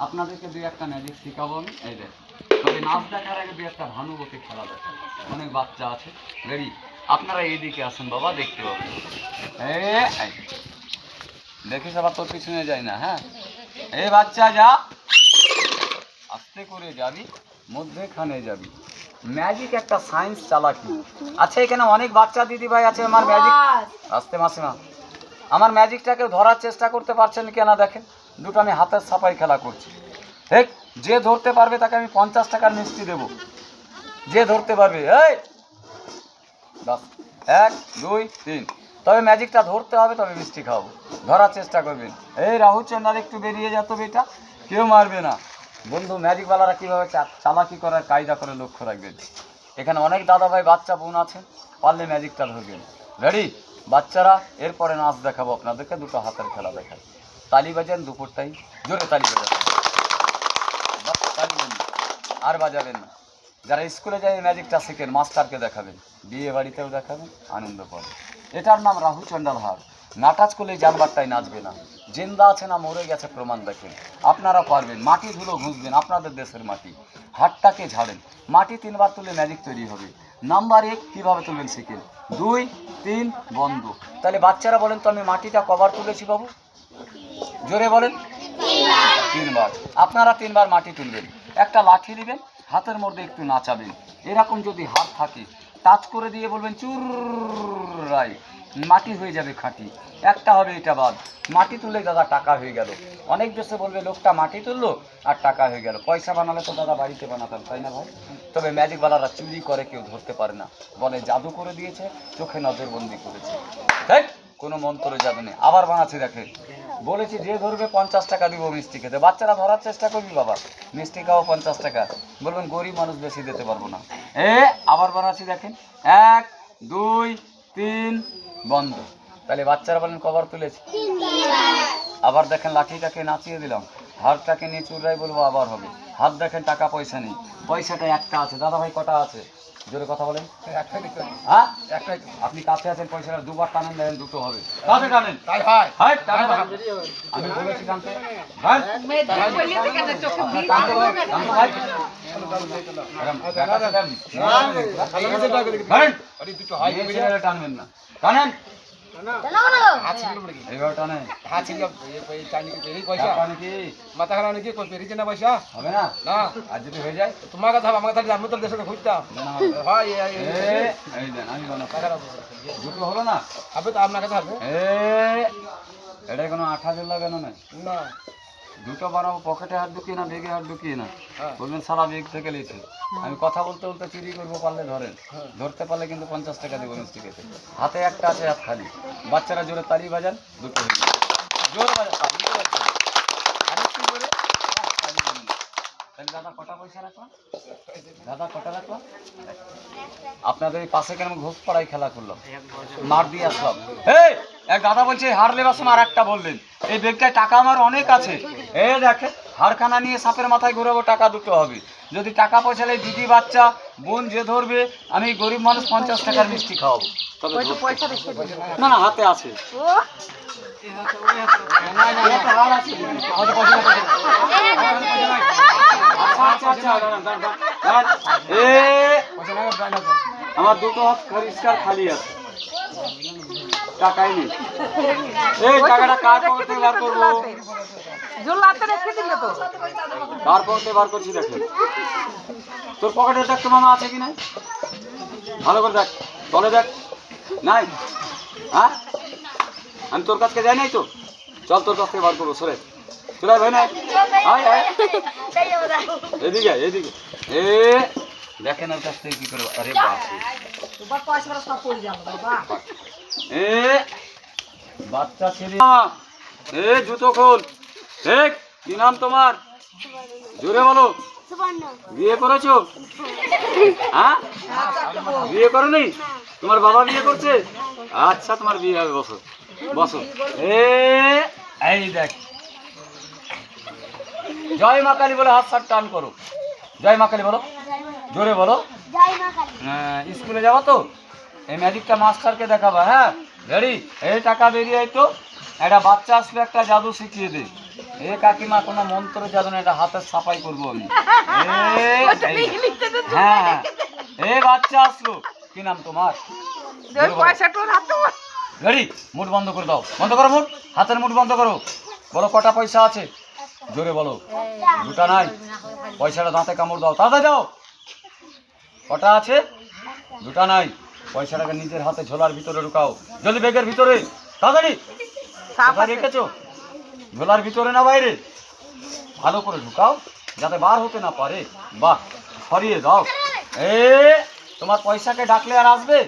আপনাদেরকে দুই একটা ম্যাজিক শেখাবো আমি। এই দেখ, তবে নাচ দেখার আগে দুই একটা ভানুবতী খেলা দেখা। অনেক বাচ্চা আছে, রেডি? আপনারা এইদিকে আসেন বাবা, দেখতে পাবেন। এই দেখিস আবার তোর পিছনে যায় না, হ্যাঁ? এই বাচ্চা যা, আস্তে করে যাবি, মধ্যেখানে যাবি। ম্যাজিক একটা সায়েন্স চালাকি। আচ্ছা, এখানে অনেক বাচ্চা দিদি ভাই আছে, আমার ম্যাজিক আস্তে মাসিমা, আমার ম্যাজিকটাকে ধরার চেষ্টা করতে পারছেন কিনা দেখেন। দুটো আমি হাতের সাফাই খেলা করছি। ঠিক, যে ধরতে পারবে তাকে আমি 50 টাকার মিষ্টি দেবো। যে ধরতে পারবে, এই বাস, 1 2 3। তবে ম্যাজিকটা ধরতে হবে, তবে মিষ্টি খাওয়াবো। ধরার চেষ্টা করবেন। এই রাহুল চন্দ্র একটু বেরিয়ে যেত বেটা, কেউ মারবে না। বন্ধু, ম্যাজিকওয়ালারা কীভাবে চালাকি করার কায়দা করে লক্ষ্য রাখবেন। এখানে অনেক দাদা ভাই বাচ্চা বোন আছেন, পারলে ম্যাজিকটা ধরবেন। রেডি বাচ্চারা? এরপরে নাচ দেখাবো আপনাদেরকে, দুটো হাতের খেলা দেখাই। তালি বাজান দুপুরটাই, জোরে তালি বাজাবেন, তালি বাজান, আর বাজাবেন না। যারা স্কুলে যায় এই ম্যাজিকটা শিখেন, মাস্টারকে দেখাবেন, বিয়ে বাড়িতেও দেখাবেন, আনন্দ পাবেন। এটার নাম রাহু চন্ডাল হার। নাটাচ করলে জানবারটাই নাচবে না। জিন্দা আছে না মরে গেছে প্রমাণ দেখেন। আপনারা পারবেন। মাটি ধুলো ঘুষবেন, আপনাদের দেশের মাটি। হাতটাকে ঝাড়েন, মাটি 3 বার তুলে ম্যাজিক তৈরি হবে। নাম্বার 1 কীভাবে তুলবেন শিখেন, 2 3 বন্ধ। তাহলে বাচ্চারা বলেন তো, আমি মাটিটা কবার তুলেছি বাবু? জোরে বলেন। 3 বার। আপনারা 3 বার মাটি তুলবেন। একটা লাঠি নেবেন, হাতের মধ্যে একটু নাচাবেন। এরকম যদি হাত থাকে, টাচ করে দিয়ে বলবেন চুররাই, মাটি হয়ে যাবে খাঁটি। একটা হবে এটা বাদ। মাটি তুলে দাদা টাকা হয়ে গেল। অনেক দেশে বলবে লোকটা মাটি তুললো আর টাকা হয়ে গেল। পয়সা বানালে তো দাদা বাড়িতে বানাতাম, তাই না ভাই? তবে ম্যাজিকওয়ালারা চুরি করে, কেউ ধরতে পারে না। বলে জাদু করে দিয়েছে, চোখে নজরবন্দি করেছে। তাই কোনো মন্ত্র যাবে না। আবার বানাচ্ছি দেখে, বলেছি যে ধরবে 50 টাকা দিব মিষ্টি খেতে। বাচ্চারা ধরার চেষ্টা করবি বাবা, মিষ্টি খাও 50 টাকা। বলবেন গরিব মানুষ, বেশি দিতে পারবো না। আবার বানাচ্ছি দেখেন, 1 2 3 বন্ধ। তাহলে বাচ্চারা বলেন কবার তুলেছি? আবার দেখেন লাঠিটাকে নাচিয়ে দিলাম, হাতটাকে নিয়ে চুলরাই বলবো, আবার হবে। হাত দেখেন, টাকা পয়সা নেই, পয়সাটা একটা আছে। দাদা ভাই কটা আছে? জোরে কথা বলেন। হ্যাঁ, একটাই। আপনি কাছে আছেন, পয়সাটা দুবার টানেন, দেখেন দুটো হবে। কাছে টানেন, আমি বলেছি টানতে। টানবেন না, টানেন। এইবার টানেন। মাথা খারাপ নাকি পেরিয়েছে না পয়সা হবে না, না আর যদি হয়ে যায় তোমার কথা, আমার কথা আমি তো দেশে খুঁজতাম। দুটো হলো না, হবে তো আপনার কাছে হবে। এটা কোনো 8,000 লাগানো নাই না। দুটো বানাবো, পকেটে হাত ঢুকিয়ে না, বেগে হাত ঢুকিয়ে না। বলবেন সারা বেগ থেকে নিয়েছি। আমি কথা বলতে বলতে চুরি করবো, পারলে ধরেন। ধরতে পারলে কিন্তু 50 টাকা দেবো মিষ্টি খেতে। হাতে একটা আছে, হাত খালি। বাচ্চারা জোরে তালি বাজান, দুটো হয়ে যাবে। জোরে বাজান, বুঝতে পারছেন? আরেকটু জোরে, তালি বাজান। তাহলে দাদা কটা পয়সা রাখলাম? দাদা কটা রাখলাম? আপনাদের এই পাশে কেন ঘোষ পড়াই খেলা করলাম, মার দিয়ে আসলাম। এই এক দাদা বলছে হারলে বাসম, আর একটা বললেন এই ব্যাগটায় টাকা আমার অনেক আছে। দেখেন, হারখানা নিয়ে সাপের মাথায় ঘুরাবো, টাকা দুটো হবে। যদি টাকা পয়সা নেই, দিদি বাচ্চা বোন যে ধরবে, আমি গরিব মানুষ 50 টাকার মিষ্টি খাওয়াবো। তবে না না, হাতে আছে। আমার দুটো হাত পরিষ্কার খালি আছে, টাকাই নেই। এই টাকাটা কার পকেটে বার করবো? কার পকেটে বার করছি দেখেন। তোর পকেটে দেখ তো মামা, আছে কি নাই? ভালো করে দেখ, তলে দেখ, নাই? হ্যাঁ, আমি তোর কাছকে যাই নাই তো। চল তোর কাছ থেকে বার করবো, সরে চলে ভাই না। এদিকে এদিকে, দেখেন ওর কাছ থেকে কি করে। আরে বাচ্চা ছেলে, জুতো খোল। কি নাম তোমার? জোরে বলো। বিয়ে করেছো? হ্যাঁ, বিয়ে করোনি? তোমার বাবা বিয়ে করছে? আচ্ছা, তোমার বিয়ে হবে, বসো বসো। এই দেখ, জয় মা কালী বলে হাত সাত টান করো। জয় মা কালী বলো, জোরে বলো। হ্যাঁ, স্কুলে যাবো তো, এই ম্যাজিকটা মাস্টারকে দেখাবা। হ্যাঁ, রেডি? এই টাকা বেরিয়ে তো, একটা বাচ্চা আসবে, একটা জাদু শিখিয়ে দে। এ কাকিমা কোনো মন্ত্র জানো না, এটা হাতের সাফাই করবো আমি। হ্যাঁ এ বাচ্চা আসলো, কি নাম তোমার? গাড়ি মুঠ বন্ধ করে দাও, বন্ধ করো মুঠ, হাতের মুঠ বন্ধ করো। বলো কটা পয়সা আছে, জোরে বলো। দুটা নাই, পয়সাটা দাঁতে কামড় দাও, তাড়াতাড়ি দাও। কটা আছে? দুটা নাই, পয়সাটাকে নিজের হাতে ঝোলার ভিতরে ঢুকাও, জলদি ব্যাগের ভিতরে তাড়াতাড়ি। কোথায় রেখেছো? ঝোলার ভিতরে না বাইরে? ভালো করে ঢুকাও যাতে বার হতে না পারে। বাহ, সরিয়ে দাও। এ তোমার পয়সাকে ডাকলে আর আসবে?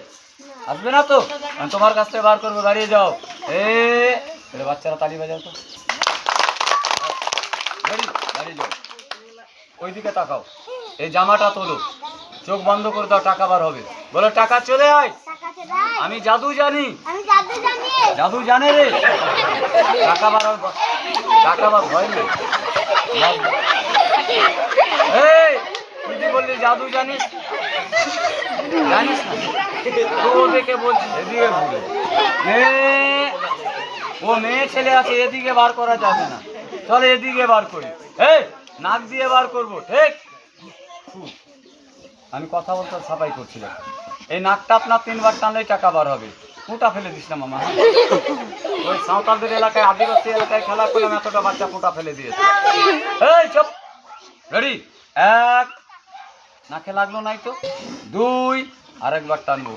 আসবে না তো, আমি তোমার কাছ থেকে বার করবো, দাঁড়িয়ে যাও। বাচ্চারা তালি বাজাও তো, দাঁড়িয়ে যাও, ওইদিকে তাকাও। এই জামাটা তোলো, চোখ বন্ধ করে দাও, টাকা বার হবে। বলো টাকা চলে আয়। আমি জাদু জানি। জাদু জানে রে। টাকা বার হবে, টাকা বার ভয় নেই। এই তুই বললি জাদু জানিস, জানিস না তো দেখে বলছি এদিকে ঘুরে। ও মেয়ে ছেলে আছে, এদিকে বার করা যাবে না, চলে এদিকে বার করি। এই নাক দিয়ে বার করবো, ঠিক? আমি কথা বলতে সাফাই করছিলাম। এই নাকটা আপনার 3 বার টানলেই টাকা বার হবে। ফুটা ফেলে দিস না মামা। ওই সাঁওতালদের এলাকায়, আদিবাসী এলাকায় খেলা করলাম, এতটা বাচ্চা ফুটা ফেলে দিয়েছে। এই চুপ, রেডি? 1, নাকে লাগলো নাই তো। 2, আরেকবার টানবো।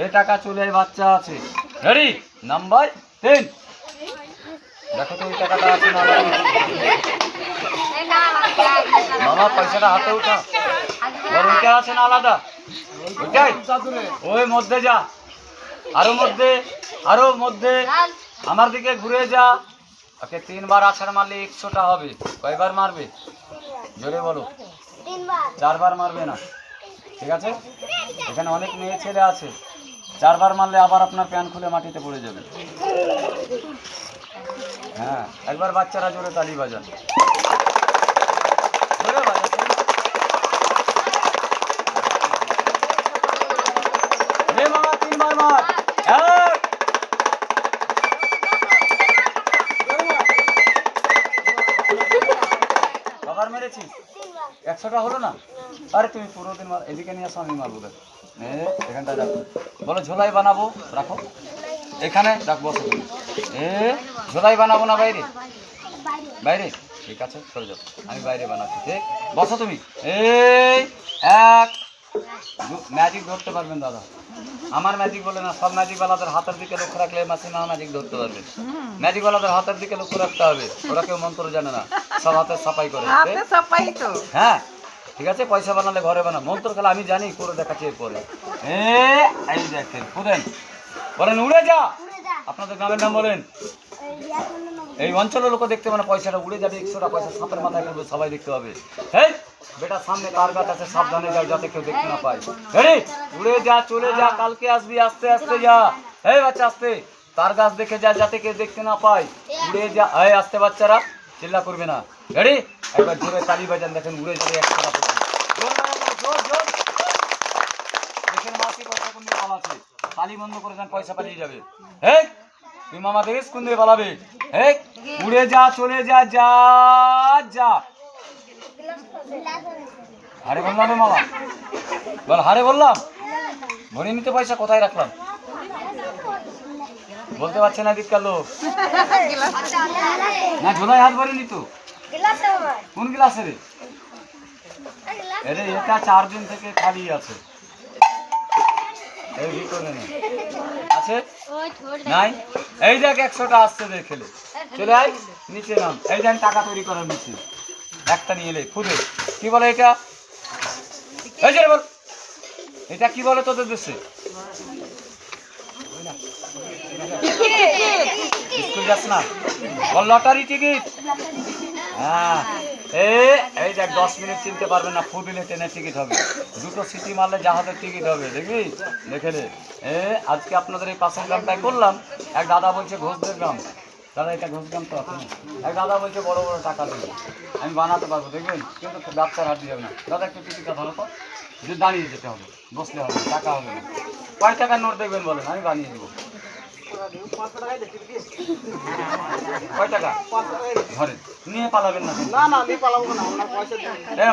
এ টাকা চলে আয়, বাচ্চা আছে। রেডি? নাম্বার 3। দেখো তো ওই টাকাটা আছে না? মামা পয়সাটা হাতে উঠা, ওইটা আছে না আলাদা? ওইটাই, ওই মধ্যে যা, আরো মধ্যে, আরো মধ্যে, আমার দিকে ঘুরে যা। ওকে 3 বার আছাড় মারলে 100টা হবে। কয়বার মারবে জোরে বলো? 4 বার মারবে না, ঠিক আছে? এখানে অনেক মেয়ে ছেলে আছে, 4 বার মারলে আবার আপনার প্যান খুলে মাটিতে পড়ে যাবে। হ্যাঁ, একবার বাচ্চারা জোরে তালি বাজান, জোরে বাজাচ্ছেন। মামা 3 বার মার। কবার মেরেছিস? 100টা হলো না? আরে তুমি পুরো দিন মার, এদিকে নিয়ে আসো, আমি মারবো। দেখ এখানটা রাখো, বলো ঝোলাই বানাবো, রাখো এখানে রাখবো। ঝোলাই বানাবো না বাইরে? বাইরে, ঠিক আছে চলে যাও, আমি বাইরে বানাচ্ছি, ঠিক? বসো তুমি। এই 1, ম্যাজিক ধরতে পারবেন দাদা? আমার ম্যাজিক বলে না, সব ম্যাজিকওয়ালাদের হাতের দিকে লক্ষ্য রাখলে মাসিমা ম্যাজিক ধরতে পারবেন। ম্যাজিকওয়ালাদের হাতের দিকে লক্ষ্য রাখতে হবে, ওরা কেউ মন্ত্র জানে না, সব হাতের সাফাই করে। হ্যাঁ ঠিক আছে, পয়সা বানালে ঘরে বানা, মন্ত্র খেলা আমি জানি, করে দেখাচ্ছি এরপরে। এই দেখেন, বলেন বলেন উড়ে যা। আপনাদের গ্রামের নাম বলেন। এই অঞ্চলের লোক দেখতে মানে পয়সাটা উড়ে যাবে, 100টা পয়সা সাপের মাথায় ফেলবে, সবাই দেখতে পাবে। হ্যাঁ বেটা, সামনে তার গাছ আছে, সাবধানে যাও যাতে কেউ দেখতে না পায়। হ্যাঁ উড়ে যা, চলে যা, কালকে আসবি, আস্তে আস্তে যা। এই বাচ্চা আস্তে, তার গাছ দেখে যা যাতে কেউ দেখতে না পায়। উড়ে যা, এই আস্তে, বাচ্চারা চিল্লা করবে না। রেডি? একবার জোরে তালি বাজান, দেখেন উড়ে যাবে 100টা পয়সা। জোর জোর, দেখেন মাসি পয়সা কোন দিকে পালাচ্ছে, তালি বন্ধ করে দেন, পয়সা পালিয়ে যাবে। হ্যাঁ তুই মামা দেখিস কোন দিকে পালাবে। হ্যাঁ উড়ে যা, চলে যা, যা যা। হারে বললাম মামা, বল হারে বললাম। ভরে নিতে পয়সা কোথায় রাখলাম বলতে পারছে না, দিক কালো না, ঝোলায় হাত ভরে নিত। কোন গ্লাসে রে? এটা 4 দিন থেকে খালি আছে, এই ভিতরে নেই আছে নাই। এই দেখ 100টা আসছে, দেখলে চলে আয় নিচে নাম। এই দেখ টাকা তৈরি করার মেশিন, একটা নিয়ে এলে খুদে। কি বলে এটা? এই যে বল, এটা কি বলে তোদের দেশে? স্কুল যাস না? বল লটারি টিকিট। হ্যাঁ এই দেখ 10 মিনিট চিনতে পারবে না, ফুটলে ট্রেনের টিকিট হবে, 2টো সিটি মারলে জাহাজের টিকিট হবে, দেখবি দেখে। আজকে আপনাদের এই পাশের গ্রামটাই করলাম। এক দাদা বলছে ঘোষদের গ্রাম, দাদা এটা ঘোষগ্রাম তো আছে না? এক দাদা বলছে বড় বড় টাকা দেবে, আমি বানাতে পারবো, দেখবেন কিন্তু ডাক্তার হাত দিয়ে যাবে না। দাদা একটু টিকিটটা ধরো তো, যে দাঁড়িয়ে যেতে হবে, বসলে হবে, টাকা হবে না। কয় টাকার নোট দেখবেন বলেন, আমি বানিয়ে দেবো। কয় টাকা ধরেন, নিয়ে পালাবেন না।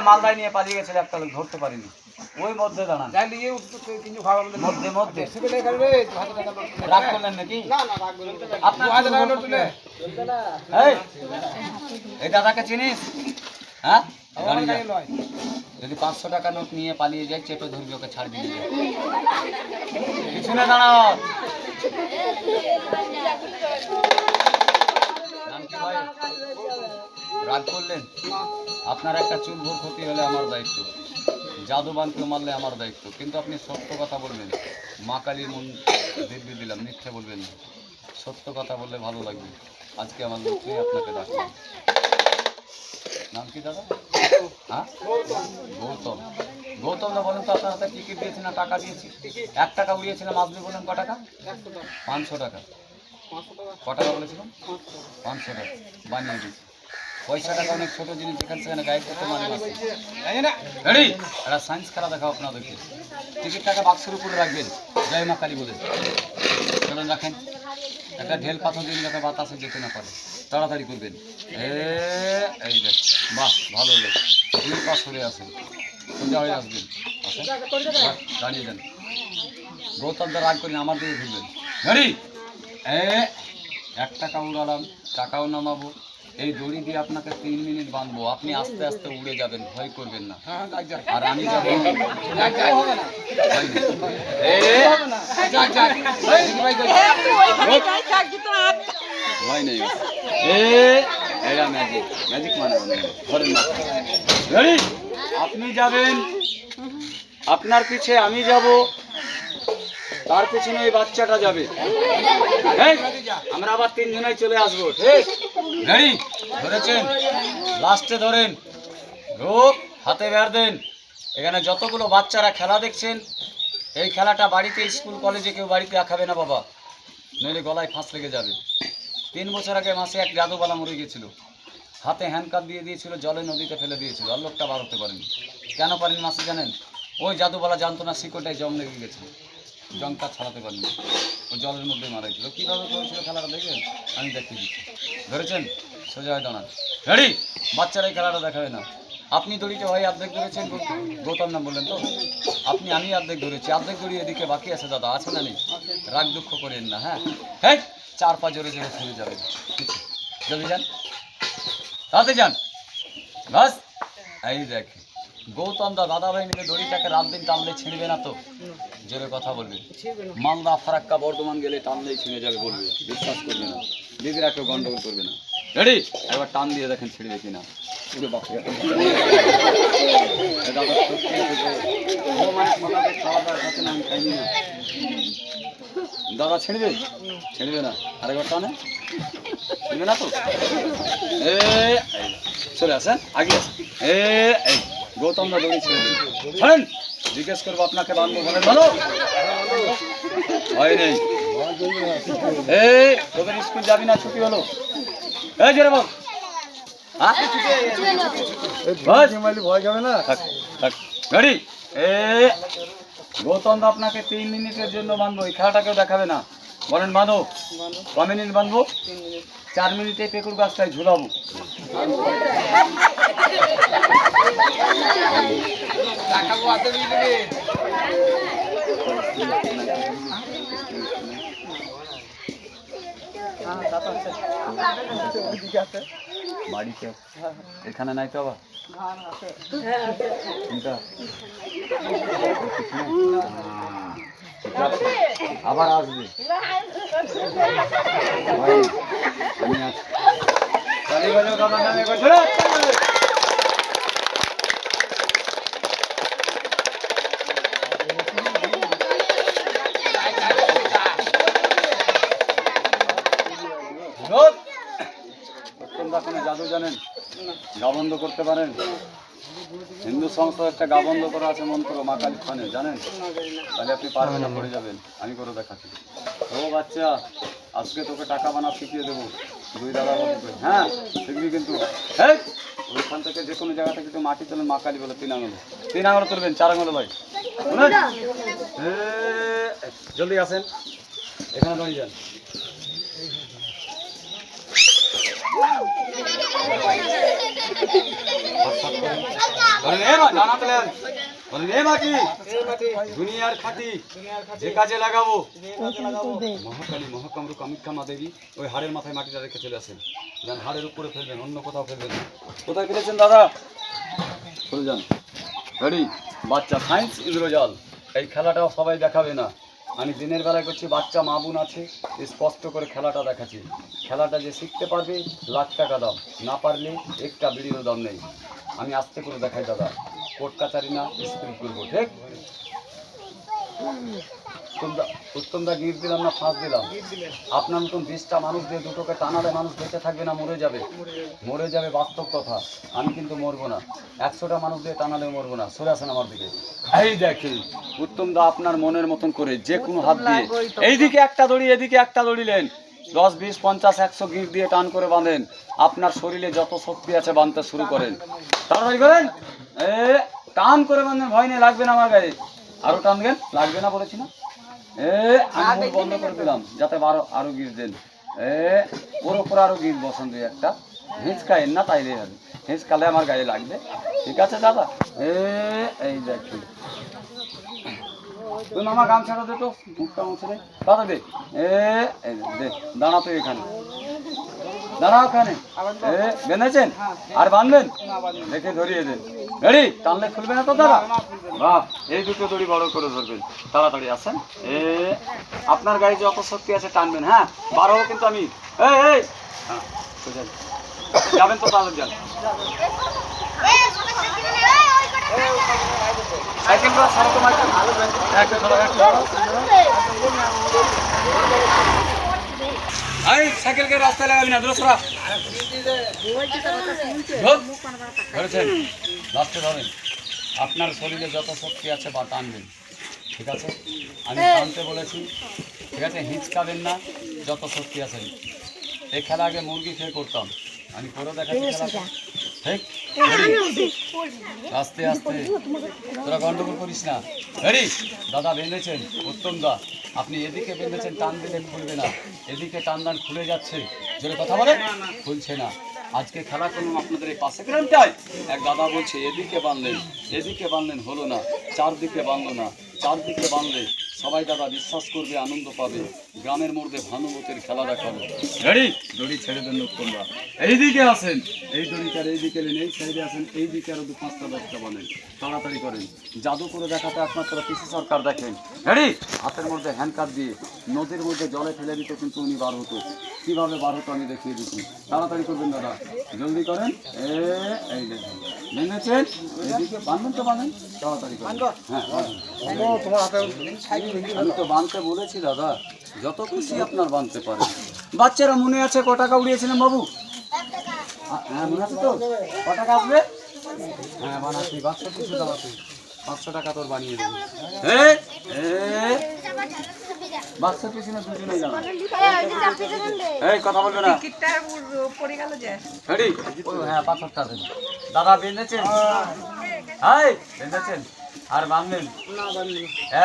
মালদায় নিয়ে পালিয়ে গেছিল একটা লোক, ধরতে পারিনি। ওই মধ্যে দাঁড়ান, মধ্যে মধ্যে রাগ করলেন নাকি? এই দাদাকে চিনিস? হ্যাঁ, যদি 500 টাকা নোট নিয়ে পালিয়ে যায়, চেপে ধরবি, ওকে ছাড়বি না। পিছনে দাঁড়াও। নাম কি ভাই? রাগ করলেন? আপনার একটা চুল ভোর ক্ষতি হলে আমার দায়িত্ব, জাদুবানকে মারলে আমার দায়িত্ব, কিন্তু আপনি সত্য কথা বলবেন। মা কালীর মন দিব্যি দিলাম, মিথ্যে বলবেন না। সত্য কথা বললে ভালো লাগবে। আজকে আমার লোককে আপনাকে ডাকলাম। নাম কি দাদা? হ্যাঁ, গৌতম। গৌতম দা, বলেন তো আপনার হাতে টিকিট দিয়েছি না টাকা দিয়েছি? 1 টাকা উড়িয়েছিলাম, আপনি বলেন ক টাকা? 500 টাকা। ক টাকা বলেছিলাম? 500 টাকা বানিয়ে দিয়েছি। পয়সা টাকা অনেক ছোট জিনিস, যেখানে সেখানে গাইড করতে মানে না। রেডি? একটা সায়েন্স খেলা দেখাও আপনাদেরকে। টিকিট টাকা বাক্সের উপরে রাখবেন, জয় মা কালী বলে। চলেন রাখেন। একটা ঢেল পাথর দিন যাতে বাতাসে যেতে না পারে। তাড়াতাড়ি করবেন। এই দেখ, বাহ, ভালো হলো। 2 পা সরে আসেন, সোজা হয়ে আসবেন। আসেন, দাঁড়িয়ে যান। গৌতম দা রাগ করেন, আমার দিকে ঘুরবেন। রেডি? 1 টাকা উড়ালাম, টাকাও নামাবো। এই দড়ি দিয়ে আপনাকে 3 মিনিট বাঁধবো। আপনি আস্তে আস্তে উড়ে যাবেন, ভয় করবেন না। আর আমি যাবো, ভয় নেই। এরা ম্যাজিক, ম্যাজিক মানে ধরেন না। রেডি? আপনি যাবেন, আপনার পিছে আমি যাব, তার পিছনে ওই বাচ্চাটা যাবে। আমরা আবার 3 জনাই চলে আসবো। ঠিক? রেডি? ধরেছেন? লাস্টে ধরেন, রোপ হাতে বের দেন। এখানে যতগুলো বাচ্চারা খেলা দেখছেন, এই খেলাটা বাড়িতে, স্কুল কলেজে কেউ বাড়িতে দেখাবে না বাবা, নইলে গলায় ফাঁস লেগে যাবে। 3 বছর আগে মাসে এক জাদুবালা মরে গেছিল, হাতে হ্যান্ডকাপ দিয়ে দিয়েছিল, জলে নদীতে ফেলে দিয়েছিল, আর লোকটা বার হতে পারেনি। কেন পারেনি মাসে জানেন? ওই জাদুবালা জানতো না শিকড়টায় জং লেগে গেছে, জংটা ছাড়াতে পারেনি, ও জলের মধ্যে মারা গেছিল। কীভাবে করেছিল খেলাটা দেখবেন, আমি দেখিয়ে দিচ্ছি। ধরেছেন? সোজা হয়ে দাঁড়ান। রেডি? বাচ্চারা এই খেলাটা দেখাবে না। আপনি দড়িতে ভাই অর্ধেক ধরেছেন, গৌতম নাম বললেন তো? আমি অর্ধেক ধরেছি, অর্ধেক দড়ি এদিকে বাকি আছে দাদা, আছে না নেই? রাগ দুঃখ করেন না। হ্যাঁ হ্যাঁ, 4 পা জোরে জোরে ছুঁড়ে যাবেন। জলদি যান, তাতে যান, বাস। এই দেখ, গৌতম দা দাদা ভাই মিলে দড়িটাকে রাত দিন টানলে ছিঁড়বে না তো? জোরে কথা বলবে। মালদা, ফারাক্কা, বর্ধমান গেলে টানলেই ছিঁড়ে যাবে, বলবে, বিশ্বাস করবে না। দিদিরা কেউ গন্ডগোল করবে না। রেডি? একবার টান দিয়ে দেখেন ছিঁড়বে কিনা। পুরো বাকি দাদা ছিঁড়বে, ছিঁড়বে না। আরেকবার টানে, ছিঁড়বে না তো? চলে আসেন, আগে এই গৌতম দা দড়ি ছেড়ে দিন। জিজ্ঞেস করবো আপনাকে বাঁধবো, বলেন ভালো হয় নেই। তোদের স্কুল যাবি না, ছুটি হলো? এই যে বল, ভয় যাবে না। গাড়ি গৌতম দা আপনাকে 3 মিনিটের জন্য বাঁধবো, এই খেলাটাকেও দেখাবে না। বলেন বাঁধো। ক মিনিট বাঁধবো? 4 মিনিটে পেকুর গাছটায় ঝুলাবো। বাড়িতে এখানে নাই তো? আবার আসবে। জাদু জানেন? গা বন্ধ করতে পারেন? হিন্দু সংস্থা একটা গা বন্ধ করা আছে মন্ত্র, মা কালী খানে, জানেন? তাহলে আপনি পারবেন না, পড়ে যাবেন। আমি করে দেখাচ্ছি। ও বাচ্চা, আজকে তোকে টাকা বানা শিখিয়ে দেবো। 2 দাদা বলবে, হ্যাঁ শিখবি কিন্তু। হ্যাঁ, ওইখান থেকে যে কোনো জায়গা থেকে মাটি তোলেন, মা কালী বলে 3 আঙুল। 3 আঙুল তুলবেন, 4 আঙুল ভাই। জলদি আসেন। এখানে দাঁড়িয়ে যান। দুনিয়ার খাটি যে কাজে লাগাবো, মহাকালী মহাকামরূপ কামিক্ষা মা দেবী ওই হাড়ের মাথায় মাটিটা রেখে চলে আসেন। যান, হাড়ের উপরে ফেলবেন, অন্য কোথাও ফেলবেন না। কোথায় ফেলেছেন দাদা? চলে যান। রেডি? বাচ্চা সায়েন্স ইন্দ্রজাল, এই খেলাটাও সবাই দেখাবে না। আমি দিনের বেলায় করছি, বাচ্চা মা বোন আছে, স্পষ্ট করে খেলাটা দেখাচ্ছি। খেলাটা যে শিখতে পারবে লাখ টাকা দাম, না পারলে একটা বিড়িরও দাম নেই। আমি আস্তে করে দেখাই দাদা, কোর্ট কাচারি না, স্কুল করবো। ঠিক? উত্তমদা গিফট দিলাম না ফাঁস দিলাম? আপনার মতন 20টা মানুষ দিয়ে দুটোকে টানালে মানুষ বেঁচে থাকবে না, মরে যাবে। মরে যাবে, বাস্তব কথা। আমি কিন্তু মরবো না, 100টা মানুষ দিয়ে টানালে মরবো না। সরে আসেন আমার দিকে। এই দেখেন উত্তমদা আপনার মনের মতন করে যে কোনো হাত দিয়ে, এইদিকে একটা দড়ি এদিকে একটা দড়িলেন, 10, 20, 50, 100 গিফট দিয়ে টান করে বাঁধেন। আপনার শরীরে যত শক্তি আছে বাঁধতে শুরু করেন। তাড়াতাড়ি করেন, টান করে বাঁধেন, ভয় নেই, লাগবে না আমার গায়ে। আরো টানবেন, লাগবে না বলেছি না? আমি বন্ধ করে দিলাম যাতে আরো গির দেন। ওর ওপর আরো গির বসন দুই একটা, হিঁচকায়েন না, তাইলে হবে। হিঁচকালে আমার গায়ে লাগবে। ঠিক আছে দাদা? এই দেখি তুই মামা গামছাটা দে তো, মুখটা মুছে দে দাদা, দে। দে, দাঁড়া তুই এখানে, দাঁড়া ওখানে। বেঁধেছেন? আর বাঁধবেন? দেখে ধরিয়ে দেন। রেডি? টানলে খুলবে না তো দাদা? বাহ, এই দুটো দড়ি বড় করে ধরবেন। তাড়াতাড়ি আসেন। আপনার গায়ে যত শক্তি আছে টানবেন। হ্যাঁ, বারো কিন্তু আমি। যাবেন তো? তাহলে যান। সাইকেলটা সারা তো মাইকেল ভালো সাইকেলকে রাস্তায় লাগাবি না, দোসরা ধরেছেন। লাস্টে ধরেন। আপনার শরীরে যত শক্তি আছে বা টানবেন। ঠিক আছে? আমি টানতে বলেছি। ঠিক আছে? হিঁচকাবেন না, যত শক্তি আছে। এই খেলা আগে মুরগি খেয়ে করতাম, আমি করে দেখাচ্ছি খেলাটা। ঠিক? আস্তে আস্তে, তোরা গন্ডগোল করিস না। রেডি? দাদা বেঁধেছেন, উত্তম দা আপনি এদিকে বেঁধেছেন, টান দিলে খুলবে না। এদিকে টান দান খুলে যাচ্ছে, জোরে কথা বলে, খুলছে না। আজকে খেলা করলাম আপনাদের এই পাশে গ্রামটায়। এক দাদা বলছে এদিকে বাঁধলেন, এদিকে বাঁধলেন, হলো না। চারদিকে বাঁধলো না, চারদিকে বাঁধলে সবাই দাদা বিশ্বাস করবে, আনন্দ পাবে। গ্রামের মধ্যে ভানুমতির খেলা দেখাবো। রেডি? দড়ি ছেড়ে দেন তোমরা, এইদিকে আসেন। এই দড়িটার এইদিকে এলেন, এই সাইডে আসেন, এইদিকে আরো 2, 5টা 10টা বানেন। তাড়াতাড়ি করেন। জাদু করে দেখাতে আপনার তোরা পিসি সরকার দেখেন। রেডি? হাতের মধ্যে হ্যান্ডকাপ দিয়ে নদীর মধ্যে জলে ফেলে দিত, কিন্তু উনি বার হতো। কীভাবে বার হতো আমি দেখিয়ে দিচ্ছি। তাড়াতাড়ি করবেন দাদা, জলদি করেন। এই দেখুন, ভেঙেছেন, এদিকে বাঁধবেন তো বাঁধেন, তাড়াতাড়ি করেন। হ্যাঁ, আমি তো বাঁধতে বলেছি দাদা, যত খুশি আপনার বাঁধতে পারেন। বাচ্চারা মনে আছে ক টাকা উড়িয়েছিলেন বাবু? হ্যাঁ, মনে আছে তো? ক টাকা আসবে? হ্যাঁ, বানাচ্ছি, 500 টাকা তোর বানিয়ে দেবো। বাচ্চা পিছনে দুজনেই যাবে। এই কথা বলবে না। রেডি? হ্যাঁ, 500 টাকা দেন। দাদা বেঁধেছেন? হ্যাঁ, বেঁধেছেন। আর বাঁধলেন?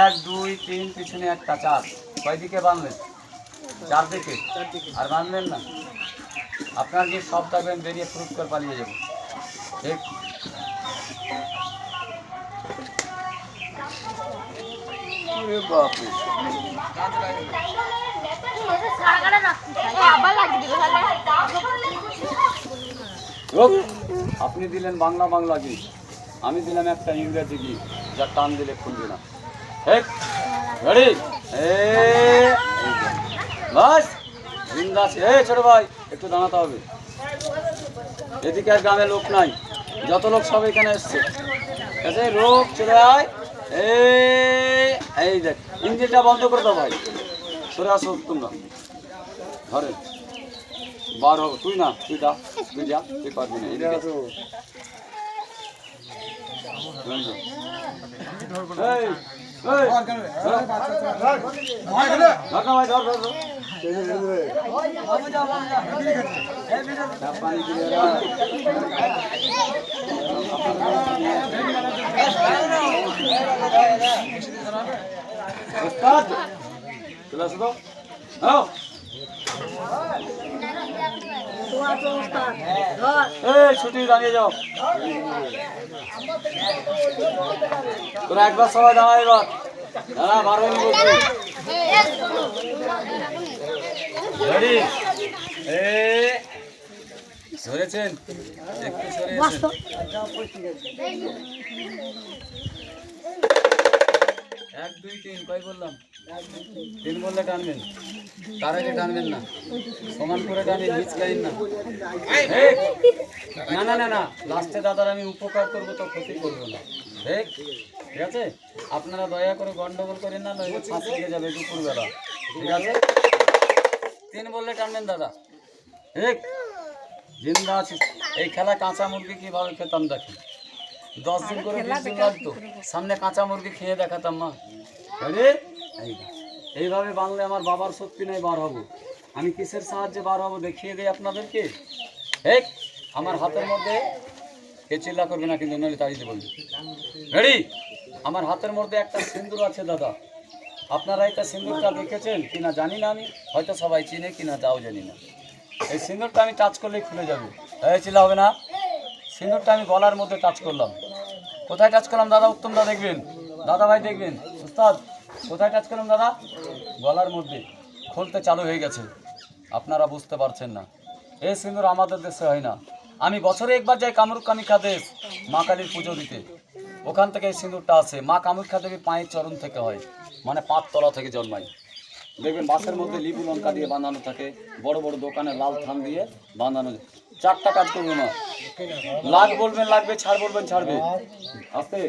1, 2, 3, পিছনে একটা, 4। কয়দিকে বাঁধলেন? 4 দিকে। আর বাঁধলেন না? আপনার যে সব থাকবেন বেরিয়ে ফ্রুট করে পালিয়ে যাবো। ঠিক? আপনি দিলেন বাংলা বাংলা গীত, আমি দিলাম একটা ইংরেজি গীত, যা টান দিলে খুলবে না। ঠিক? রেডি? বাস বিন্দাস। ছোট ভাই একটু দাঁড়াতে হবে। এদিকে আর গ্রামে লোক নাই, যত লোক সব এখানে এসছে। লোক চলে আয়। এই দেখ, ইঞ্জিনটা বন্ধ করে দাও ভাই, সরে আসো তোমরা। ধরে বার হোক, তুই না, তুই যা, তুই পারবি না। চলে আসো তো। আও এই ছুটি দাঁড়িয়ে যাও তোরা একবার সবাই দাঁড়া এবার দাঁড়া বার হয়নি বলছি রেডি ধরেছেন একটু সরে এসেন। 1 2 3 কয় বললাম 3 বললে টানবেন তার আগে টানবেন না সমান করে টানবেন হিচকাইন না না না না না লাস্টে দাদার আমি উপকার করবো তো ক্ষতি করবো না ঠিক আছে আপনারা দয়া করে গন্ডগোল করেন না নইলে ফাঁস লেগে যাবে দুপুরবেলা ঠিক আছে 3 বললে টানবেন দাদা ঠিক জিন্দা আছিস এই খেলা কাঁচা মুরগি কিভাবে খেতাম দেখি 10 দিন করে 20 দিন লাগতো সামনে কাঁচা মুরগি খেয়ে দেখাতাম মা আরে এইভাবে বাংলা আমার বাবার শক্তি নেই বার হবো আমি কিসের সাহায্যে বার হবো দেখিয়ে দিই আপনাদেরকে এক আমার হাতের মধ্যে কে চিল্লা করবে না কিন্তু নইলে তাড়িয়ে বলবে রেডি আমার হাতের মধ্যে একটা সিন্দুর আছে দাদা আপনারা এটা সিন্দুরটা দেখেছেন কিনা জানি না আমি হয়তো সবাই চিনে কিনা তাও জানি না এই সিন্দুরটা আমি টাচ করলেই খুলে যাবে এই চিল্লা হবে না সিন্দুরটা আমি গলার মধ্যে টাচ করলাম কোথায় টাচ করলাম দাদা উত্তম দা দেখবেন দাদা ভাই দেখবেন উস্তাদ কোথায় টাচ করলাম দাদা গলার মধ্যে খুলতে চালু হয়ে গেছে আপনারা বুঝতে পারছেন না এই সিন্দুর আমাদের দেশে হয় না আমি বছরে একবার যাই কামরূপকামিকা দেশ মা কালীর পুজো দিতে ওখান থেকে এই সিন্দুরটা আছে মা কামাখ্যা দেবী পায়ের চরণ থেকে হয় মানে 5 তলা থেকে জন্মায় দেখবেন বাসের মধ্যে লিবু লঙ্কা দিয়ে বাঁধানো থাকে বড় বড় দোকানে লাল থান দিয়ে বাঁধানো 4টা কাজ করবো না লাগ বলবেন লাগবে ছাড় বলবেন ছাড়বে আস্তে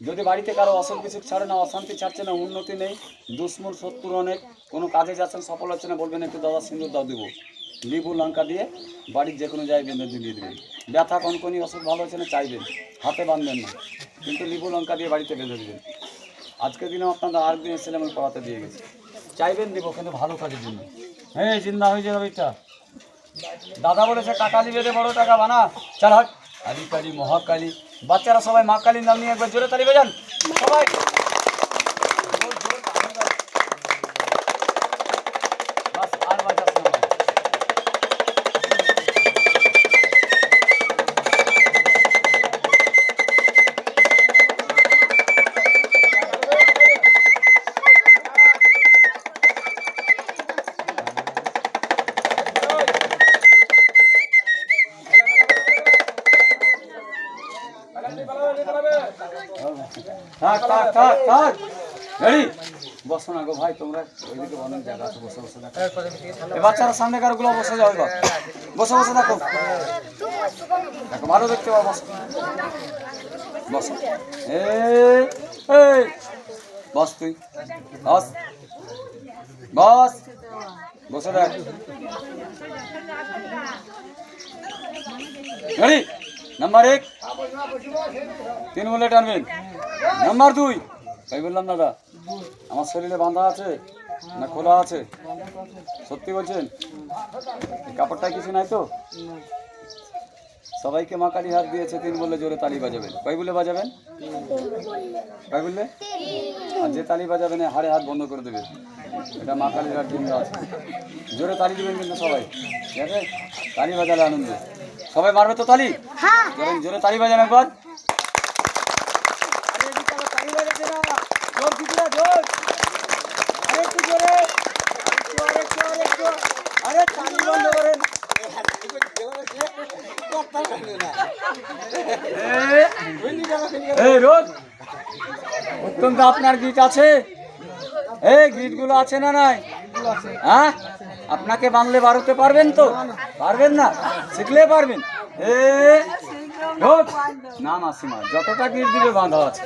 যদি বাড়িতে কারো অসল কিছু ছাড়ে না অশান্তি ছাড়ছে না উন্নতি নেই দুশ্মন শত্রু অনেক কোনো কাজে যাচ্ছেন সফল হচ্ছে না বলবেন একটু দাদা সিন্দুর দাও দেবো লিবু লঙ্কা দিয়ে বাড়ির যে কোনো জায়গায় বেঁধে দিয়ে দেবেন ব্যথা কনকনি অসুখ ভালো হচ্ছে না চাইবেন হাতে বাঁধবেন না কিন্তু লিবু লঙ্কা দিয়ে বাড়িতে বেঁধে দেবেন আজকের দিনেও আপনাদের আরেকদিন এসেছিলাম আমি পড়াতে দিয়ে গেছি চাইবেন দেবো কিন্তু ভালো কাজের জন্য হ্যাঁ জিন্দা হয়ে যাবে এটা দাদা বলেছে কাকালি বেঁধে বড় টাকা বানা চাল হাট আদি কালী মহাকালী বাচ্চারা সবাই মা কালীর নাম নিয়ে একবার জোরে তালি বাজান সবাই বাস আর বাজাস না থাক থাক থাক থাক রেডি বসো না গো ভাই তোমরা ওইদিকে অনেক জায়গা আছে বসে বসে দেখো এই বাচ্চারা সামনে কারগুলো বসে যাও এবার বসে বসে দেখো দেখো ভালো দেখতে পাবো বসো বসো এই বস তুই বস বস বসে দেখ রেডি নাম্বার 1 3 বলে টানবেন নাম্বার 2 তাই বললাম দাদা আমার শরীরে বাঁধা আছে না খোলা আছে সত্যি বলছেন কাপড়টা কিছু নাই তো সবাইকে মা কালী হাত দিয়েছে 3 বলে জোরে তালি বাজাবেন কয় বলে বাজাবেন কয় বললে আর যে তালি বাজাবেন হাড়ে হাত বন্ধ করে দেবে এটা মা কালীর হাত চিন্তা আছে জোরে তালি দিবেন কিন্তু সবাই ঠিক আছে তালি বাজালে আনন্দ সবাই মারবে তো তালি জোরে তালি বাজান একবার অত্যন্ত আপনার গিট আছে এই গিট গুলো আছে না নাই হ্যাঁ আপনাকে বাঁধলে বাড়তে পারবেন তো পারবেন না শিখলে পারবেন না মাসিমা যতটা গিট দিবে বাঁধা আছে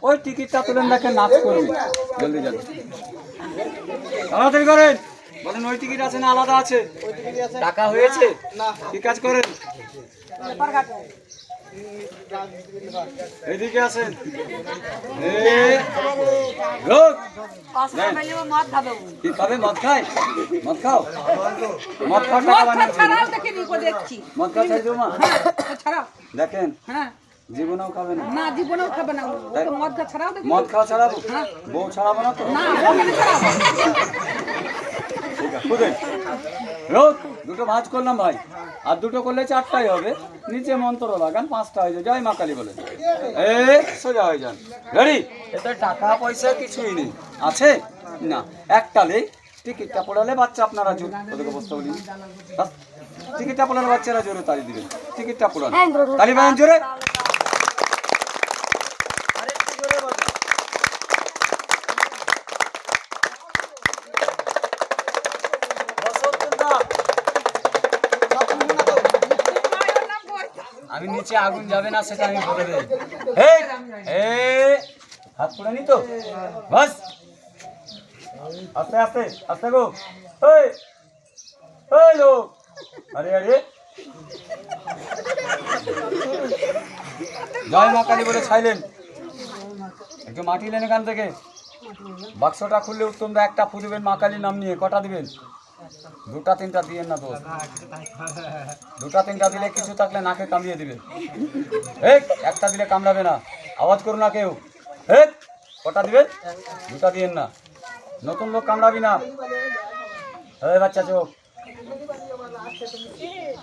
ওই টিকিটটা তুলেন দেখেন নাচ করবে জলদি জলদি তাড়াতাড়ি করেন বলেন ওই টিকিট আছে না আলাদা আছে টাকা হয়েছে কি কাজ করেন এদিকে আসেন কি খাবে মদ খায় মদ খাও মদ খাও টাকা বানিয়েছি মদ খাও ছাড় দিও মা দেখেন জীবনেও খাবে না না জীবনেও খাবে না মদ খাওয়া ছাড়াও মদ খাওয়া ছাড়াবো বউ ছাড়াবো না তো না ঠিক আছে খুদেন। রোজ দুটো ভাঁজ করলাম ভাই, আর দুটো করলে 4টাই হবে। নিচে মন্ত্র লাগান, 5টা হয়ে যায়। জয় মা কালী বলে সোজা হয়ে যান। রেডি? এতে টাকা পয়সা কিছুই নেই, আছে না। একটালেই টিকিটটা পড়ালে বাচ্চা আপনারা জোর ওদেরকে বসতে বলিনি। টিকিটটা পড়ালে বাচ্চারা জোরে তালি দিবেন। টিকিটটা পড়ান, তালি বাজান জোরে। আরেকটু জোরে বাজান। আমি নিচে আগুন যাবে না সেটা আমি বলে দেই। হাত পুড়ে নি তো? বাস আস্তে আস্তে আস্তে গো। লোক আরে আরে জয় মা কালী বলে ছাইলেন। একটু মাটি নেন এখান থেকে। বাক্সটা খুললে উত্তম দা একটা ফু দিবেন মা কালীর নাম নিয়ে। কটা দিবেন? 2টা 3টা দিয়েন না দোস্ত। 2টা 3টা দিলে কিছু থাকলে নাকে কামড়িয়ে দিবে। একটা দিলে কামড়াবে না, আওয়াজ করো না কেউ। কটা দিবেন? 2টা দিয়েন না, নতুন লোক কামড়াবি না। বাচ্চা চোখ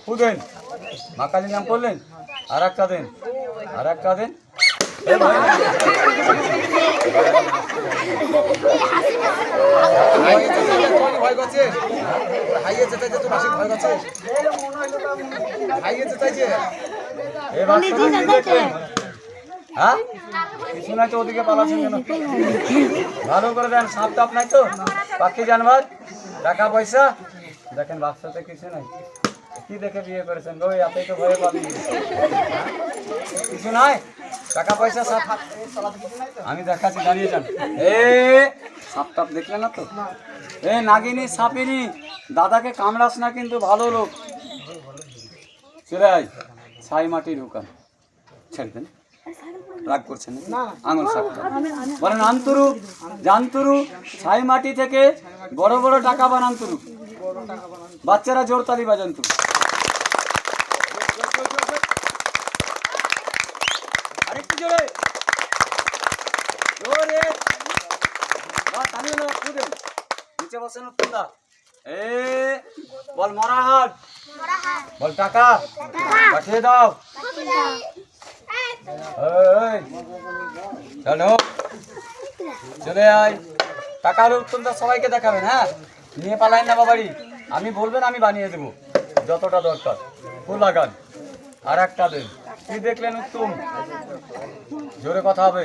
ফু দেন, মা কালীর নাম করলেন। আর একটা দেন, আর একটা দেন। হ্যাঁ কিছু নাই তো, ওদিকে পালাচ্ছেন কেন? ভালো করে দেন। সাপ টাপ নাই তো? পাখি জানবার, টাকা পয়সা দেখেন বাক্সতে কিছু নাই। কি দেখে বিয়ে করেছেন গো? এতই তো ভয়ে পাবি। কিছু নাই, টাকা পয়সা সব আমি দেখাচ্ছি, দাঁড়িয়ে যান। সাপ টাপ দেখলেন না তো? নাগিনী সাপিনী দাদাকে কামড়াস না কিন্তু, ভালো লোক। চলে আয়, ছাই মাটি ঢোকান। ছেড়ে দেন, রাগ করছেন না? আঙুল সাপ বলেন আন্তরু জান্তরু, ছাই মাটি থেকে বড় বড় টাকা বানান তুরু। বাচ্চারা জোর তালি বাজান তুরু। আরেকটু জোরে জোরে তালি হলো। নিচে বসেন উত্তমদা। বল মরাহাট, বল টাকা পাঠিয়ে দাও। চলো চলে আয়। টাকা হলে উত্তমদা সবাইকে দেখাবেন। হ্যাঁ নিয়ে পালাইন না বাবারি। আমি বলবেন, আমি বানিয়ে দেবো যতটা দরকার। ফুল লাগান, আর একটা দেন। কি দেখলেন উত্তম? জোরে কথা হবে।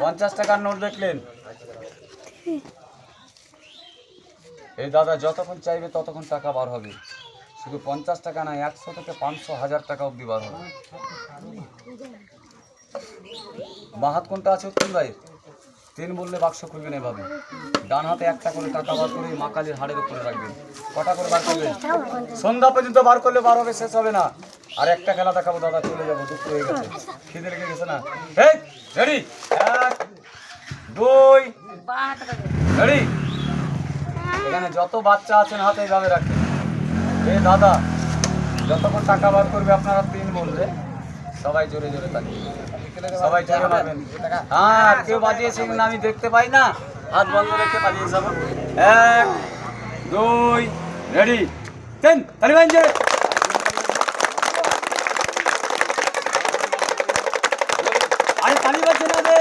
50 টাকার নোট দেখলেন? এই দাদা যতক্ষণ চাইবে ততক্ষণ টাকা বার হবে। শুধু 50 টাকা না, 100 থেকে 500 1000 টাকা অব্দি বার হবে। বাঁ হাত কোনটা আছে উত্তম ভাই? 3 বললে বাক্স খুলবেন এভাবে। ডান হাতে একটা করে টাকা বার করে মা কালীর হাড়ের উপরে রাখবেন। কটা করে বার করবেন? সন্ধ্যা পর্যন্ত বার করলে বার হবে, শেষ হবে না। আর একটা খেলা দেখাবো দাদা, চলে যাবো। দুপুর হয়ে গেছে, খিদে লেগে গেছে না? রেডি? 1 2 রেডি? এখানে যত বাচ্চা আছেন হাতে এইভাবে রাখবেন। দাদা যতক্ষণ টাকা বার করবে আপনারা 3 বললে সবাই জোরে জোরে তালি, সবাই জোরে মারবেন। হ্যাঁ কেউ বাজিয়েছে না আমি দেখতে পাই না, হাত বন্ধ রেখে বাজিয়ে যাব। 1 2 রেডি 3 তালি বাজছে। আরে তালি বাজছে না রে।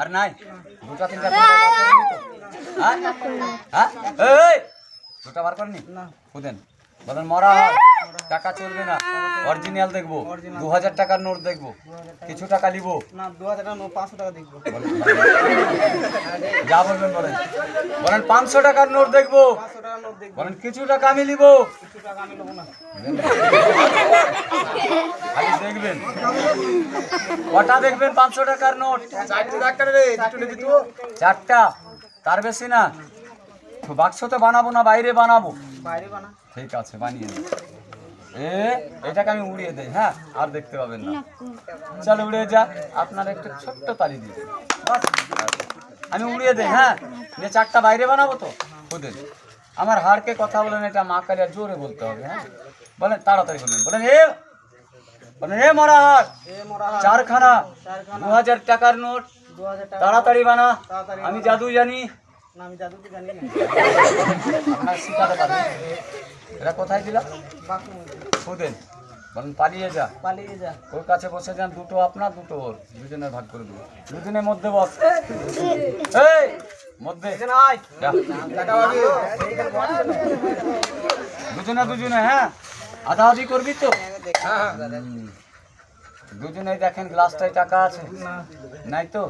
আর নাই 2টা 3টা দুটা বার করেনি খুদেন। বলেন মরা টাকা চলবে না, অরিজিনাল দেখবো। 2000 টাকার নোট দেখবো, কিছু টাকা নিবো না। 2000 টাকা নোট 500 টাকা দেখবো। যা বলবেন বলেন। বলেন 500 টাকার নোট দেখবো। বলেন কিছু টাকা আমি নিবো। খালি দেখবেন। কটা দেখবেন 500 টাকার নোট? 4টা, তার বেশি না। বাক্সতে বানাবো না বাইরে বানাবো? ঠিক আছে বানিয়ে নিন। এটাকে আমি উড়িয়ে দেই, হ্যাঁ আর দেখতে পাবেন না। চল উড়ে যা, আপনার একটু ছোট্ট তালি দিয়ে আমি উড়িয়ে দেই। হ্যাঁ নিয়ে চারটা বাইরে বানাবো তো ওদের। আমার হাড়কে কথা বলেন, এটা মা কালী আর জোরে বলতে হবে। হ্যাঁ বলেন, তাড়াতাড়ি বলবেন। বলেন এ মরা হাট, চারখানা 2000 টাকার নোট, তাড়াতাড়ি বানা। আমি জাদু জানি। আপনার শিখাতে পারবেন। এটা কোথায় দিলাম? ওদের। বলেন পালিয়ে যা। ওর কাছে বসে যান, দুটো আপনার দুটো ওর, দুজনের ভাগ করে দেবো। দুজনের মধ্যে বস। এই মধ্যে দুজনে হ্যাঁ আধা আধি করবি তো? দুজনেই দেখেন গ্লাসটায় টাকা আছে নাই তো?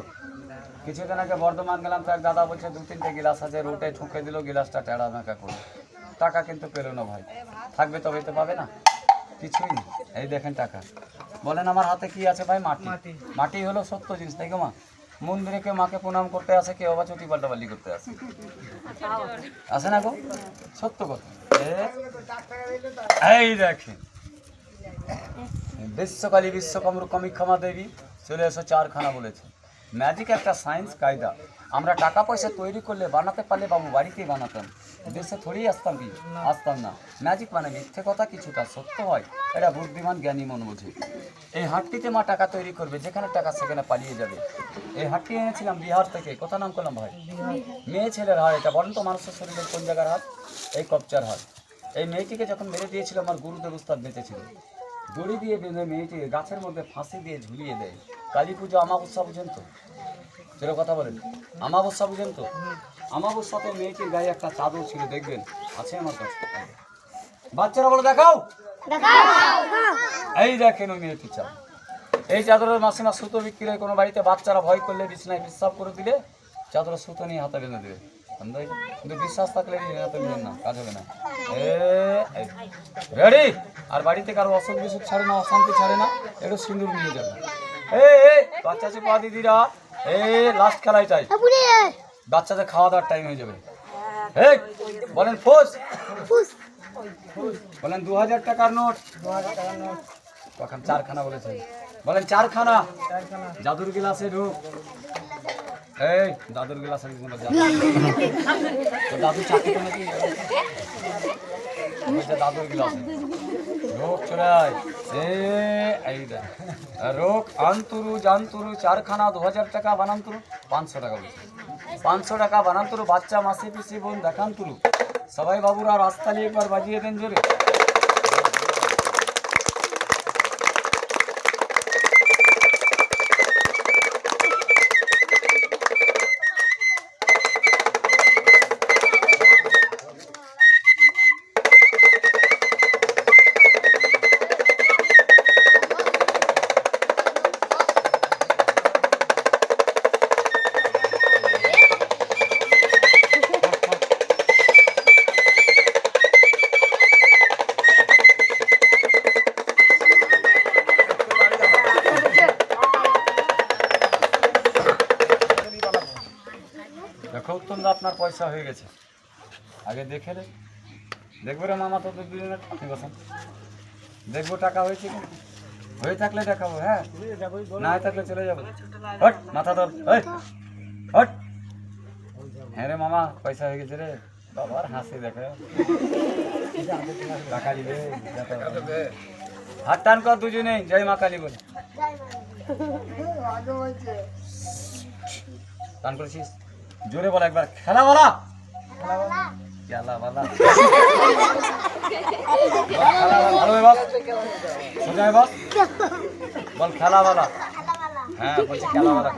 কিছুদিন আগে বর্ধমান গেলাম তো, এক দাদা বলছে 2-3টে গ্লাস আছে, রোটে ঠুকে দিল, গ্লাসটা টেড়া মেকা করে। টাকা কিন্তু পেলো না ভাই। থাকবে তবে তো পাবে না, কিছুই নেই। এই দেখেন টাকা। বলেন আমার হাতে কি আছে ভাই? মাটি হলো সত্য জিনিস, তাই গো মা? মন্দিরে কেউ মাকে প্রণাম করতে আসে, কেউ আবার চটি পাল্টাপাল্টি করতে আসে না গো? সত্য কথা। এই দেখেন বিশ্বকালী বিশ্বকর্মী ক্ষমা দেবী চলে এসো, চারখানা বলেছে। ম্যাজিক একটা সায়েন্স কায়দা। আমরা টাকা পয়সা তৈরি করলে, বানাতে পারলে বাবু বাড়িতেই বানাতাম, দেশে থোড়ি আসতাম না। ম্যাজিক মানে মিথ্যে কথা কিছুটা সত্য হয়, এটা বুদ্ধিমান জ্ঞানী মন বোঝে। এই হাটটিতে মা টাকা তৈরি করবে, যেখানে টাকা সেখানে পালিয়ে যাবে। এই হাটটি এনেছিলাম বিহার থেকে। কথা নাম করলাম ভাই? মেয়ে ছেলের হাট। এটা বলেন তো মানুষের শরীরের কোন জায়গার হাট? এই কবচার হাট। এই মেয়েটিকে যখন মেরে দিয়েছিল, আমার গুরুদেব উস্তাদ বেঁচেছিল। দড়ি দিয়ে বেঁধে মেয়েটিকে গাছের মধ্যে ফাঁসি দিয়ে ঝুলিয়ে দেয়। কালী পুজো অমাবস্যা বুঝেন তো? সেটা কথা বলেন, অমাবস্যা বুঝেন তো? অমাবস্যাতে মেয়েটির গায়ে একটা চাদর ছিল, দেখবেন আছে আমার কাছে। বাচ্চারা বলে দেখাও। এই দেখেন ওই মেয়েটির চাদর। এই চাদরের মাসিমা সুতো বিক্রি হয় কোনো বাড়িতে। বাচ্চারা ভয় করলে বিছনায় বিশ্বাস করে দিলে চাদরের সুতো নিয়ে হাতে বেঁধে দেবে। কিন্তু বিশ্বাস থাকলে হাতে বেঁধে না, কাজ হবে না। রেডি? আর বাড়িতে কারো অসুখ বিসুখ ছাড়ে না, অশান্তি ছাড়ে না, একটু সিঁদুর নিয়ে যাবে। বাচ্চা চুপা দিদিরা, লাস্ট খেলাই চাই, বাচ্চাদের খাওয়া দাওয়ার টাইম হয়ে যাবে। বলেন ফুস। বলেন 2000 টাকার নোট। তখন চারখানা বলেছে। বলেন চারখানা। জাদুর গিলাসে ঢুক। এই দাদুর গিলাসে দাদু চাকরি তো নাকি? দাদুর গিলাসে রোগ চলে আয়। এই রোগ আন্তরু জান্তরু, চারখানা 2000 টাকা বানান্তরু। 500 টাকা বলছে। 500 টাকা বানান্তরু। বাচ্চা মাসি পিসি বোন দেখান্তরু। সবাই বাবুরা রাস্তা নিয়ে একবার বাজিয়ে দেন জোরে। দেখো উত্তম দা, আপনার পয়সা হয়ে গেছে। আগে দেখে রে, দেখবো রে মামা, তো দুদিনের আপনি বসেন, দেখবো টাকা হয়েছে কি। হয়ে থাকলে দেখাবো, হ্যাঁ না হয়ে থাকলে চলে যাবো। হট মাথা ধর, হট। হ্যাঁ রে মামা, পয়সা হয়ে গেছে রে। বাবার হাসি দেখে, টাকা দিবে। হাত টান কর দুজনে, জয় মা কালী বলে টান করেছিস। জোরে বল একবার, খেলা বলা। খেলা বলা, সোজায় বল, বল খেলা বলা। হ্যাঁ বলছি খেলা বলা।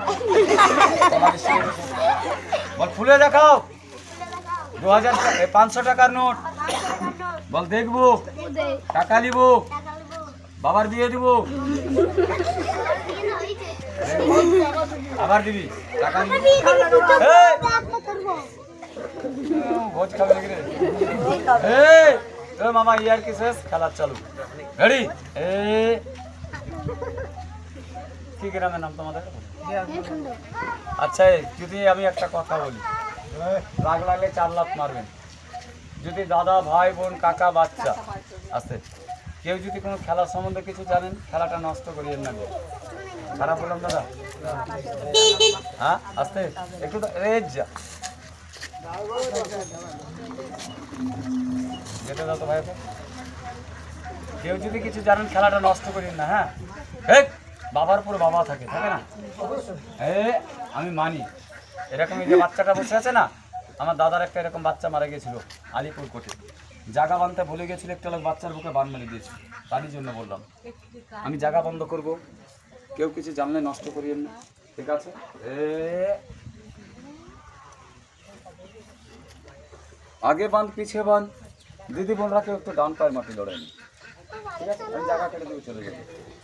বল খুলে দেখাও। 500 টাকার নোট। বল দেখবো, টাকা নিব, বাবার বিয়ে দিব। আবার দিবি টাকা নিবি। ভোজ খাবে নাকি রে? মামা ইয়ার কি শেষ, খেলা চালু। রেডি? কি গ্রামের নাম তোমাদের? আচ্ছা যদি আমি একটা কথা বলি, রাগ লাগলে 4 লাফ মারবেন। যদি দাদা ভাই বোন কাকা বাচ্চা আছে, কেউ যদি কোনো খেলার সম্বন্ধে কিছু জানেন, খেলাটা নষ্ট করিয়েন না। খারাপ বললাম দাদা? হ্যাঁ, আসতে একটু যা যেতে দাও তো ভাই। কেউ যদি কিছু জানেন, খেলাটা নষ্ট করিয়েন না। হ্যাঁ, বাবার পুরো বাবা থাকে না? আমি মানি। এরকম এই যে বাচ্চাটা বসে আছে না, আমার দাদার একটা এরকম বাচ্চা মারা গেছিল আলিপুর কোর্টে। জায়গা বাঁধতে ভুলে গেছিল, একটা লোক বাচ্চার বুকে বান মেরে দিয়েছে। তারই জন্য বললাম আমি জায়গা বন্ধ করব, কেউ কিছু জানলে নষ্ট করিয়েন না, ঠিক আছে? আগে বাঁধ পিছিয়ে বাঁধ, দিদি বোনরা কেউ একটু ডান পায়ের মাটি লড়াই, ঠিক আছে? আমি জায়গা কেটে দিয়ে চলে যাবো।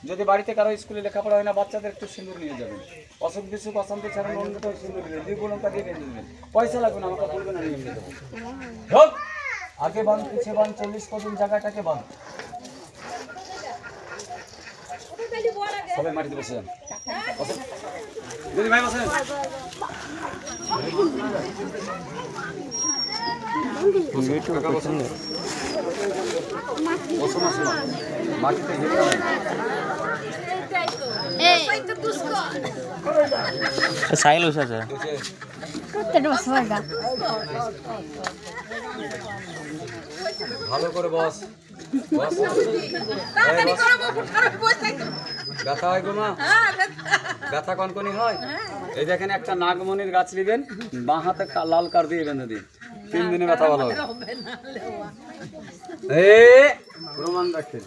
যদি বাড়িতে কারো স্কুলে লেখাপড়া হয় না, বাচ্চাদের একটু সিঁদুর নিয়ে যাবেন। অসুখ বিসুখ অশান্তি ছাড়া অন্যটাও সিঁদুর দিবেন, দুই বোনটা দিয়ে বেঁধে দেবেন। পয়সা লাগবে না, আমাকে বলবেন, আমি এমনি দেবো। হোক, আগে বাঁধ পিছিয়ে বাঁধ, 40 পর্যন্ত জায়গাটাকে বাঁধ। সবাই মাটিতে বসে যান, দিদি ভাই বসেন। মাটিতে সাইলুস আছে ভালো করে বস। ব্যথা হয় গো মা? ব্যথা কনকনি হয়? এই দেখেন, একটা নাগমণির গাছ নিবেন, বাঁ হাতে লাল কার দিয়ে বেঁধে দিন, 3 দিনে ব্যথা ভালো হবে। প্রমাণ রাখেন।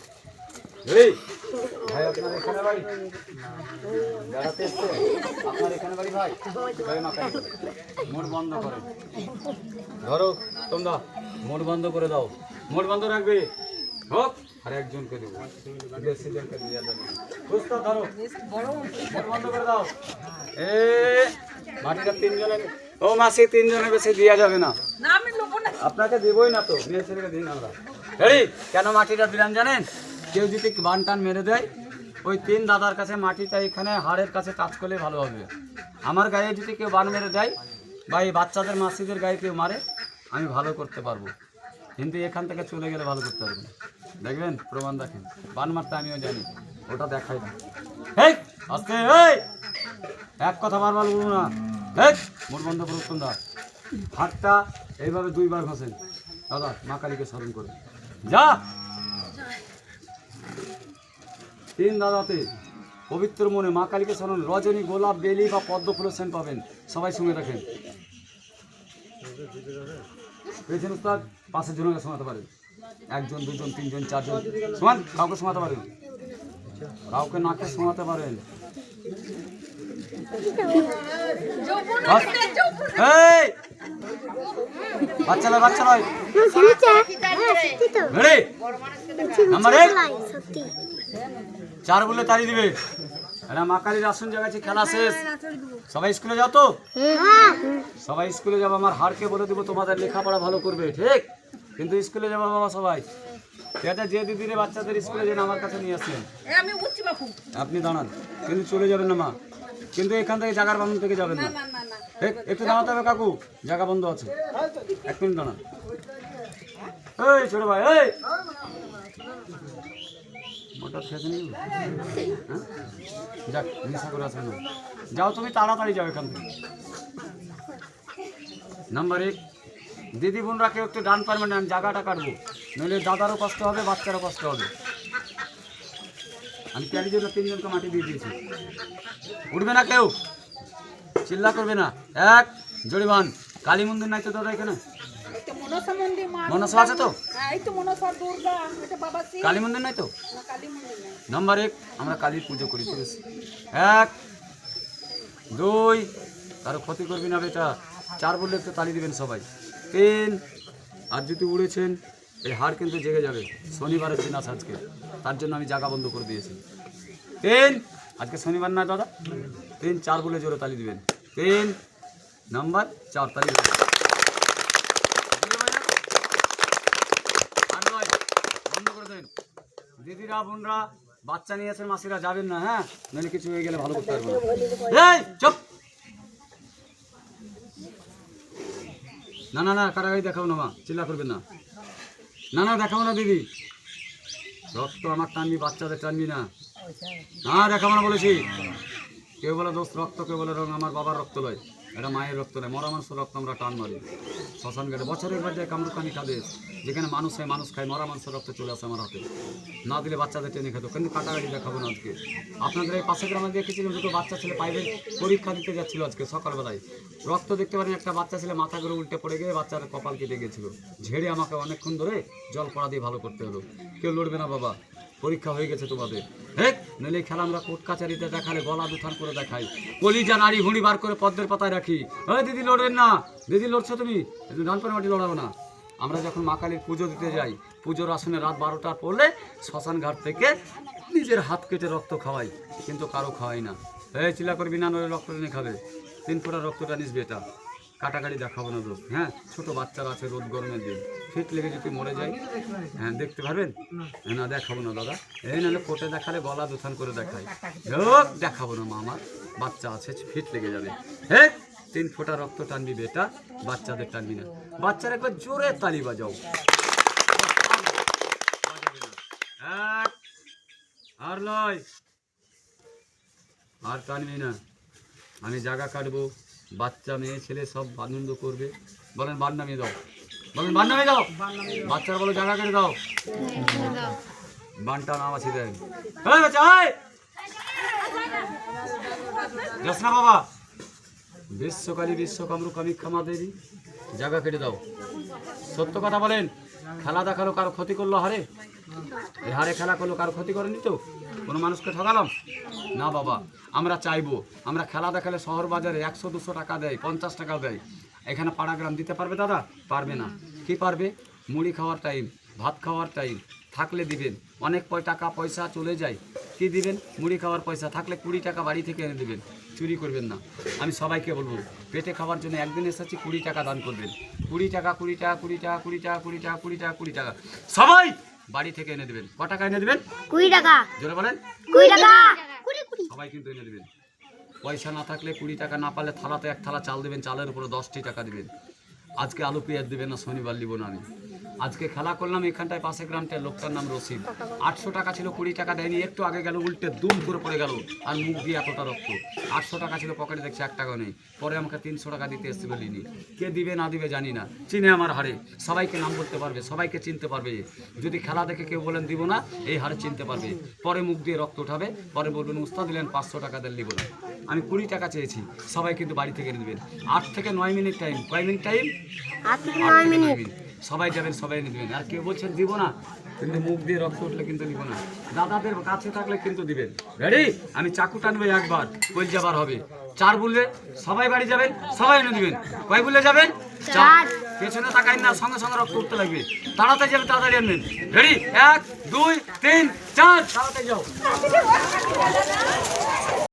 ভাই আপনার এখানে বাড়ি? বেড়াতে এসছে? আপনার এখানে বাড়ি ভাই? মোট বন্ধ করে ধরো তোমরা, মোট বন্ধ করে দাও। মোট বন্ধ রাখবে, হোক। আর একজনকে দেবো, প্রেসিডেন্টকে দিয়ে দেবো। বুঝতে ধরো, মোট বন্ধ করে দাও। মাটিটা 3 জনের, ও মাসি 3 জনের বেশি দেওয়া যাবে না। আপনাকে দেবই না তো, মেয়ে ছেলেকে দিন আমরা। কেন মাটিটা দিলাম জানেন? কেউ যদি বান টান মেরে দেয়, ওই 3 দাদার কাছে মাটিটা এখানে হাড়ের কাছে টাচ করলে ভালো হবে। আমার গায়ে যদি কেউ বান মেরে দেয়, বা এই বাচ্চাদের মাসিদের গায়ে কেউ মারে, আমি ভালো করতে পারবো, কিন্তু এখান থেকে চলে গেলে ভালো করতে পারবো না। দেখবেন, প্রমাণ দেখেন। বান মারতে আমিও জানি, ওটা দেখাই না। আস্তে, এক কথা বারবার বলবো না। মোট বন্ধ করুন তোমরা। হাতটা এইভাবে 2 বার ঘষেন দাদা, মা কালীকে স্মরণ করে। যা 3 দাদাতে পবিত্র মনে মা কালীকে স্মরণ, রজনী, গোলাপ, বেলি বা পদ্ম ফুলের সেন্ট পাবেন। সবাই শুনে রাখেন। পেয়েছেন উস্তাদ? 5 জনকে শোনাতে পারেন, 1 জন 2 জন 3 জন 4 জন শোনান। কাউকে শোনাতে পারেন, কাউকে নাকে শোনাতে পারেন। বাচ্চা নয়, বাচ্চা নয়। নাম্বার 1 4 বলে তাড়ি দিবে। এটা মা কালীর আসন জায়গায়, খেলা শেষ। সবাই স্কুলে যাও তো? সবাই স্কুলে যাবো। আমার হারকে বলে দেবো তোমাদের লেখাপড়া ভালো করবে, ঠিক? কিন্তু স্কুলে যাবো বাবা সবাই, ঠিক আছে? যে দিদিরে বাচ্চাদের স্কুলে যেন আমার কাছে নিয়ে আসেন। আপনি দাঁড়ান, কিন্তু চলে যাবেন না মা, কিন্তু এখান থেকে জায়গার বন্ধ থেকে যাবেন না। একটু দাঁড়াতে হবে কাকু, জায়গা বন্ধ আছে। 1 মিনিট দাঁড়ান। ছোট ভাই, মোটর খেতে নিব। যাক, নেশা করে আসবে না। যাও তুমি, তাড়াতাড়ি যাও এখান থেকে। নাম্বার 1, দিদি বোনরা কেউ একটু ডান পারবেন না, আমি জায়গাটা কাটবো, নইলে দাদারও কষ্ট হবে, বাচ্চারও কষ্ট হবে। আমি ক্যারি জন্য 3 জনকে মাটি দিয়ে দিয়েছি। উঠবে না কেউ, চিল্লা করবে না। 1 জড়িবান। কালী মন্দির নাই তো দাদা এখানে? মনসা আছে তো? কালী মন্দির নাই তো? নাম্বার 1, আমরা কালীর পুজো করি, ঠিক আছে? 1 2, কারো ক্ষতি করবি না বেটা। 4 বললে একটু তালি দিবেন সবাই। 3, আর যদি উড়েছেন, এই হাড় কিন্তু জেগে যাবে। শনিবারের দিন আছে আজকে, তার জন্য আমি জায়গা বন্ধ করে দিয়েছি। 3, আজকে শনিবার না দাদা? 3 4 বলে জোরে তালি দিবেন। 3 নাম্বার 4 তালি দিবেন। বন্ধ করে দেন। দিদিরা বোনরা বাচ্চা নিয়ে আসেন, মাসিরা যাবেন না, হ্যাঁ? নইলে কিছু হয়ে গেলে ভালো করতে পারবো না। চুপ। না, কারাগারি দেখাবো না মা, চিল্লা করবেন না। না, দেখাবো না দিদি। রক্ত আমার টানবি, বাচ্চাদের টানবি না। না দেখাবো না বলেছি। কেউ বলে দোস্ত রক্ত, কেউ বলে রং আমার বাবার রক্ত লয়, এটা মায়ের রক্ত নয়। মরা মানুষের রক্ত আমরা টান মারি শ্মশান ঘাটে। বছরে একবার যায় কামরুকানি কাদের, যেখানে মানুষ হয় মানুষ খায়, মরা মানুষের রক্ত চলে আসে আমার হাতে। না দিলে বাচ্চাদের টেনে খেত, কিন্তু কাটাকাটি দেখাবো না আজকে। আপনাদের এই পাশে গ্রামে দেখেছি দুটো বাচ্চা ছেলে প্রাইভেট পরীক্ষা দিতে যাচ্ছিল আজকে সকালবেলায়। রক্ত দেখতে পারেন, একটা বাচ্চা ছেলে মাথা করে উল্টে পড়ে গিয়ে বাচ্চার কপাল কেটে গেছিল। ঝেড়ে আমাকে অনেকক্ষণ ধরে জল পড়া দিয়ে ভালো করতে হলো। কেউ লড়বে না বাবা, পরীক্ষা হয়ে গেছে তোমাদের। হ্যাঁ, নইলে খেলা আমরা কোর্ট কাছারিতে দেখালে গলা দুথান করে দেখাই, কলিজা নাড়ি ভুঁড়ি বার করে পদ্মের পাতায় রাখি। হ্যাঁ দিদি লড়বেন না, দিদি লড়ছো তুমি, ডান করে মাটি লড়াবো না। আমরা যখন মা কালীর পুজো দিতে যাই, পুজোর আসনে রাত 12টা পড়লে শ্মশান ঘাট থেকে নিজের হাত কেটে রক্ত খাওয়াই, কিন্তু কারো খাওয়াই না। এই চিলা করবি না, নইলে রক্ত টেনে খাবে। 3 ফোঁটা রক্তটা নিস বেটা, কাটাকাটি দেখাবো না রোগ। হ্যাঁ, ছোটো বাচ্চারা আছে, রোদ গরমের দিন, ফিট লেগে যদি মরে যায়, হ্যাঁ দেখতে পারবেন না? দেখাবো না দাদা। এই নাহলে কোর্টে দেখালে গলা দুথান করে দেখাই, দেখাবো না মা, আমার বাচ্চা আছে, ফিট লেগে যাবে। হ্যাঁ, 3 ফোঁটা রক্ত টানবি বেটা, বাচ্চাদের টানবি না। বাচ্চারা একবার জোরে তালি বাজাও। এক, আর লয়, আর টানবি না। আমি জায়গা কাটবো, বাচ্চা মেয়ে ছেলে সব আনন্দ করবে। বলেন বান নামিয়ে দাও, বলেন বান নামিয়ে দাও। বাচ্চারা বলো জায়গা কেটে দাও, বানটা নাম আছে দেন। যাস না বাবা, বিশ্বকালী বিশ্বকামরু কামিক্ষামা দেবী, জায়গা কেটে দাও। সত্য কথা বলেন, খেলা দেখালো কারো ক্ষতি করলো হারে? এই হারে খেলা করলো কারো ক্ষতি করেনি তো? কোনো মানুষকে ঠকালাম না বাবা। আমরা চাইবো, আমরা খেলা দেখালে শহর বাজারে 100-200 টাকা দেয়, 50 টাকা দেয়, এখানে পাড়া গ্রাম দিতে পারবে দাদা? পারবে না। কি পারবে? মুড়ি খাওয়ার টাইম, ভাত খাওয়ার টাইম থাকলে দিবেন। অনেক টাকা পয়সা চলে যায়, কি দিবেন? মুড়ি খাওয়ার পয়সা থাকলে 20 টাকা বাড়ি থেকে এনে দেবেন, চুরি করবেন না। আমি সবাইকে বলবো, পেটে খাওয়ার জন্য একদিন এসেছি, 20 টাকা দান করবেন। 20 টাকা 20 টাকা 20 টাকা 20 টাকা 20 টাকা 20 টাকা 20 টাকা সবাই বাড়ি থেকে এনে দেবেন। ক টাকা এনে দেবেন? 20 টাকা। জোরে বলেন, 20 টাকা। সবাই কিন্তু এনে দেবেন। পয়সা না থাকলে 20 টাকা, না পারলে থালাতে 1 থালা চাল দেবেন, চালের উপরে 10টি টাকা দেবেন। আজকে আলু পেঁয়াজ দেবেন না, শনিবার লিব না আমি। আজকে খেলা করলাম এখানটায়, পাশে গ্রামটায়, লোকটার নাম রশিদ। 800 টাকা ছিল, 20 টাকা দেয়নি, একটু আগে গেল উল্টে দুম করে পড়ে গেল, আর মুখ দিয়ে এতটা রক্ত। 800 টাকা ছিল পকেটে, দেখছি 1 টাকাও নেই। পরে আমাকে 300 টাকা দিতে এসেছিল লিনি। কে দিবে না দিবে জানি না, চিনে আমার হারে সবাইকে নাম বলতে পারবে, সবাইকে চিনতে পারবে। যদি খেলা দেখে কেউ বলেন দিব না, এই হারে চিনতে পারবে। পরে মুখ দিয়ে রক্ত উঠাবে, পরে বলবেন উস্তাদ দিলেন 500 টাকা দেন, লিব না। আমি 20 টাকা চেয়েছি, সবাই কিন্তু বাড়ি থেকে এনে দেবেন। 8 থেকে 9 মিনিট টাইম। কয় মিনিট টাইম? 8 থেকে 9 মিনিট। সবাই যাবেন, সবাই এনে দেবেন। আর কেউ বলছেন দিব না, কিন্তু মুখ দিয়ে রক্ত উঠলে কিন্তু দিব না। দাদাদের কাছে থাকলে কিন্তু দিবেন। রেডি? আমি চাকু টানবে একবার, কই যাবার হবে। 4 বললে সবাই বাড়ি যাবেন, সবাই এনে দিবেন। কয় বললে যাবেন? 4। পেছনে তাকাই না, সঙ্গে সঙ্গে রক্ত উঠতে লাগবে। তাড়াতাড়ি যাবে, তাড়াতাড়ি আনবেন। রেডি? 1 2 3 4, তাড়াতাড়ি যাও।